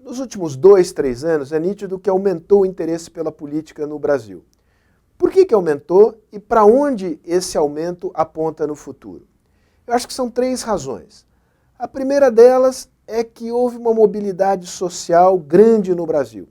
Nos últimos 2, 3 anos, é nítido que aumentou o interesse pela política no Brasil. Por que aumentou e para onde esse aumento aponta no futuro? Eu acho que são 3 razões. A primeira delas é que houve uma mobilidade social grande no Brasil.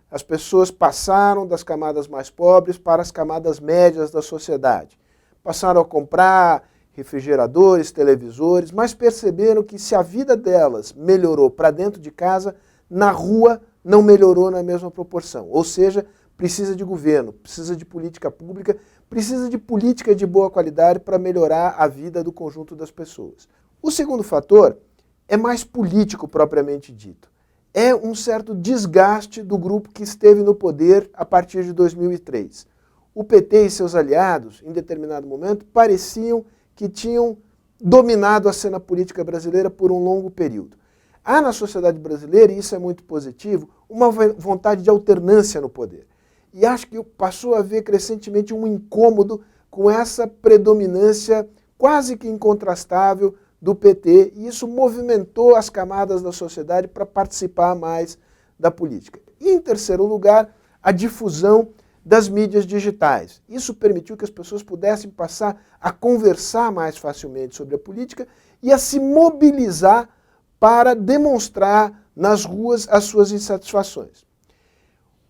As pessoas passaram das camadas mais pobres para as camadas médias da sociedade. Passaram a comprar refrigeradores, televisores, mas perceberam que se a vida delas melhorou para dentro de casa, na rua não melhorou na mesma proporção. Ou seja, precisa de governo, precisa de política pública, precisa de política de boa qualidade para melhorar a vida do conjunto das pessoas. O segundo fator é mais político propriamente dito. É um certo desgaste do grupo que esteve no poder a partir de 2003. O PT e seus aliados, em determinado momento, pareciam que tinham dominado a cena política brasileira por um longo período. Há na sociedade brasileira, e isso é muito positivo, uma vontade de alternância no poder. E acho que passou a haver crescentemente um incômodo com essa predominância quase que incontrastável do PT, e isso movimentou as camadas da sociedade para participar mais da política. E, em terceiro lugar, a difusão das mídias digitais. Isso permitiu que as pessoas pudessem passar a conversar mais facilmente sobre a política e a se mobilizar para demonstrar nas ruas as suas insatisfações.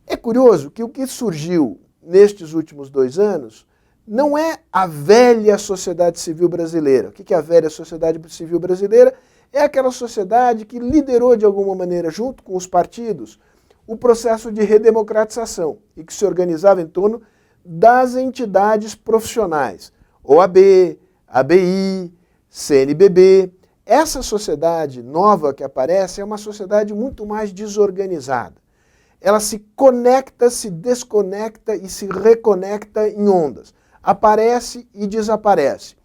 É curioso que o que surgiu nestes últimos 2 anos não é a velha sociedade civil brasileira. O que é a velha sociedade civil brasileira? É aquela sociedade que liderou de alguma maneira, junto com os partidos, o processo de redemocratização e que se organizava em torno das entidades profissionais, OAB, ABI, CNBB. Essa sociedade nova que aparece é uma sociedade muito mais desorganizada. Ela se conecta, se desconecta e se reconecta em ondas. Aparece e desaparece.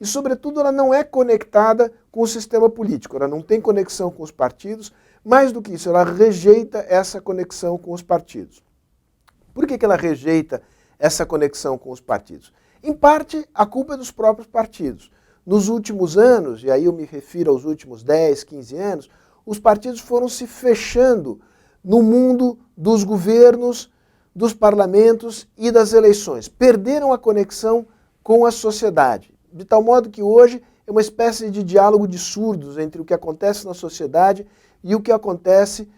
E, sobretudo, ela não é conectada com o sistema político, ela não tem conexão com os partidos. Mais do que isso, ela rejeita essa conexão com os partidos. Por que ela rejeita essa conexão com os partidos? Em parte, a culpa é dos próprios partidos. Nos últimos anos, e aí eu me refiro aos últimos 10, 15 anos, os partidos foram se fechando no mundo dos governos, dos parlamentos e das eleições. Perderam a conexão com a sociedade, de tal modo que hoje é uma espécie de diálogo de surdos entre o que acontece na sociedade e o que acontece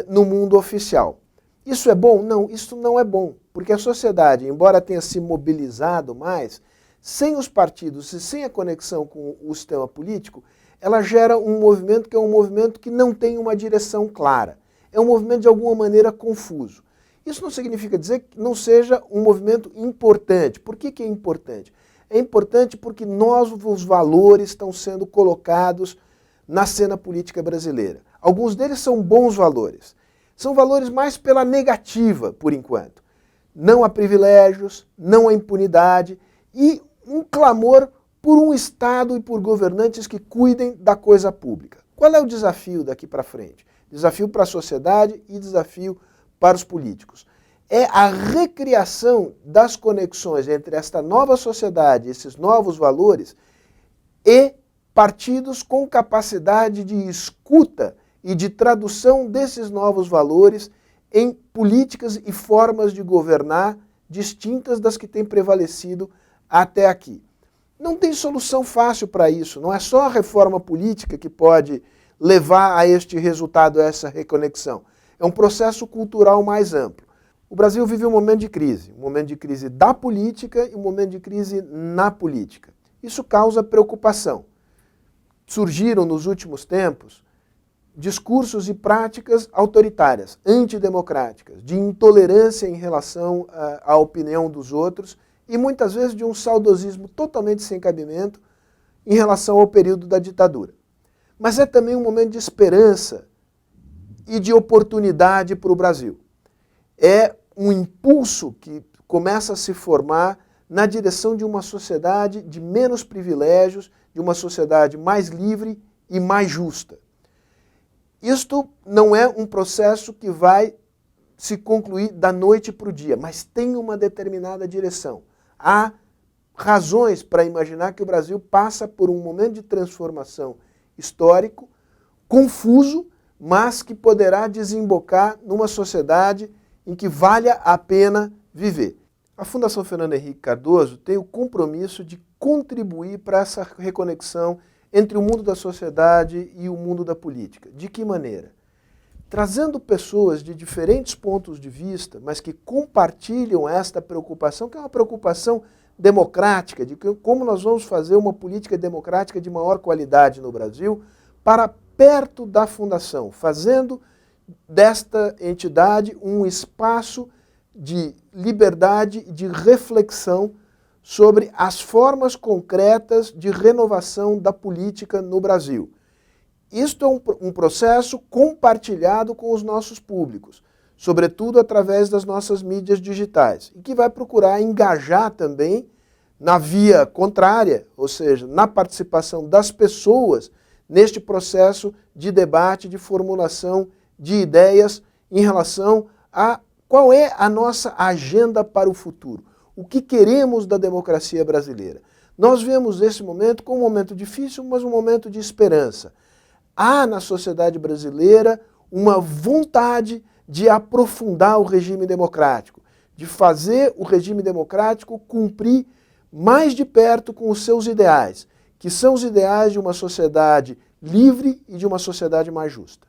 no mundo oficial. Isso é bom? Não, isso não é bom, porque a sociedade, embora tenha se mobilizado mais, sem os partidos e sem a conexão com o sistema político, ela gera um movimento que é um movimento que não tem uma direção clara. É um movimento de alguma maneira confuso. Isso não significa dizer que não seja um movimento importante. Por que é importante? É importante porque novos valores estão sendo colocados na cena política brasileira. Alguns deles são bons valores. São valores mais pela negativa, por enquanto. Não há privilégios, não há impunidade e um clamor por um Estado e por governantes que cuidem da coisa pública. Qual é o desafio daqui para frente? Desafio para a sociedade e desafio para os políticos. É a recriação das conexões entre esta nova sociedade, esses novos valores, e partidos com capacidade de escuta e de tradução desses novos valores em políticas e formas de governar distintas das que têm prevalecido até aqui. Não tem solução fácil para isso, não é só a reforma política que pode levar a este resultado, a essa reconexão. É um processo cultural mais amplo. O Brasil vive um momento de crise da política e um momento de crise na política. Isso causa preocupação. Surgiram nos últimos tempos discursos e práticas autoritárias, antidemocráticas, de intolerância em relação à opinião dos outros e muitas vezes de um saudosismo totalmente sem cabimento em relação ao período da ditadura. Mas é também um momento de esperança e de oportunidade para o Brasil. É um impulso que começa a se formar na direção de uma sociedade de menos privilégios, de uma sociedade mais livre e mais justa. Isto não é um processo que vai se concluir da noite para o dia, mas tem uma determinada direção. Há razões para imaginar que o Brasil passa por um momento de transformação histórico, confuso, mas que poderá desembocar numa sociedade em que valha a pena viver. A Fundação Fernando Henrique Cardoso tem o compromisso de contribuir para essa reconexão entre o mundo da sociedade e o mundo da política. De que maneira? Trazendo pessoas de diferentes pontos de vista, mas que compartilham esta preocupação, que é uma preocupação democrática, de como nós vamos fazer uma política democrática de maior qualidade no Brasil, para perto da Fundação, fazendo desta entidade um espaço de liberdade e de reflexão sobre as formas concretas de renovação da política no Brasil. Isto é um processo compartilhado com os nossos públicos, sobretudo através das nossas mídias digitais, e que vai procurar engajar também na via contrária, ou seja, na participação das pessoas neste processo de debate, de formulação de ideias em relação a qual é a nossa agenda para o futuro, o que queremos da democracia brasileira. Nós vemos esse momento como um momento difícil, mas um momento de esperança. Há na sociedade brasileira uma vontade de aprofundar o regime democrático, de fazer o regime democrático cumprir mais de perto com os seus ideais, que são os ideais de uma sociedade livre e de uma sociedade mais justa.